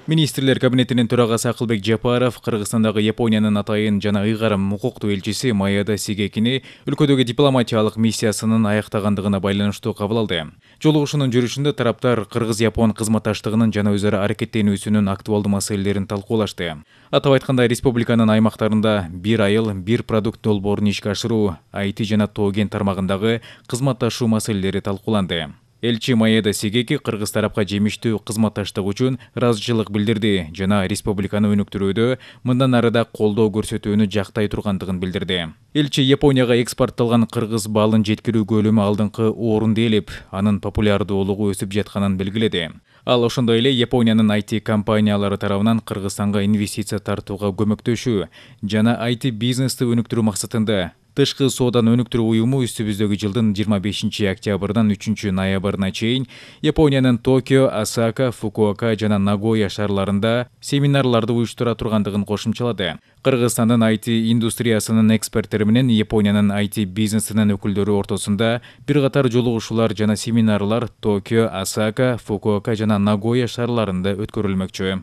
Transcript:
Министрлер кабинетинин төрагасы Акылбек Жапаров Кыргызстандагы Япониянын атайын жана ыйгарым укуктуу элчиси Маяда Сигекини өлкөдөгү дипломатиялык миссиясынын аяктагандыгына байланыштуу кабыл алды. Жолугушуунун жүрүшүндө тараптар Кыргыз-Япон кызматташтыгынын жана өзара аракеттенүүсүнүн актуалдуу маселелерин талкуулашты. Атап айтканда, республиканын аймактарында бир айыл, бир продукт долбоорун ишке ашыруу, IT жана тоо кен тармагындагы кызматташуу маселелери талкууланды. Элчи Маеда Сигеки кыргыз тарапка жемиштүү кызматташтык үчүн ыраазычылык билдирди жана республиканы өнүктүрүүдө мындан ары да колдоо көрсөтүүнү жактай тургандыгын билдирди. Элчи Японияга экспортталган кыргыз балын жеткирүү көлөмү алдыңкы орунду ээлеп, анын популярдуулугу өсүп жатканын белгиледи. Ал ошондой эле Япониянын IT компаниялары тарабынан Кыргызстанга инвестиция тартууга көмөктөшүү жана IT бизнести өнүктүрүү максатында Тышкы соодан өнүктүрүү уюму үстүбүздөгү жылдын 25 октябрдан 3 ноябрына чейин Япониянын Токио, Осака, Фукуока жана Нагоя шаарларында семинарларды уюштура тургандыгын кошумчалады. Кыргызстандын IT индустриясынын эксперттери менен Япониянын IT бизнесинин өкүлдөрү ортосунда бир катар жолугушуулар жана семинарлар Токио, Осака, Фукуока жана Нагоя шаарларында өткөрүлмөкчү.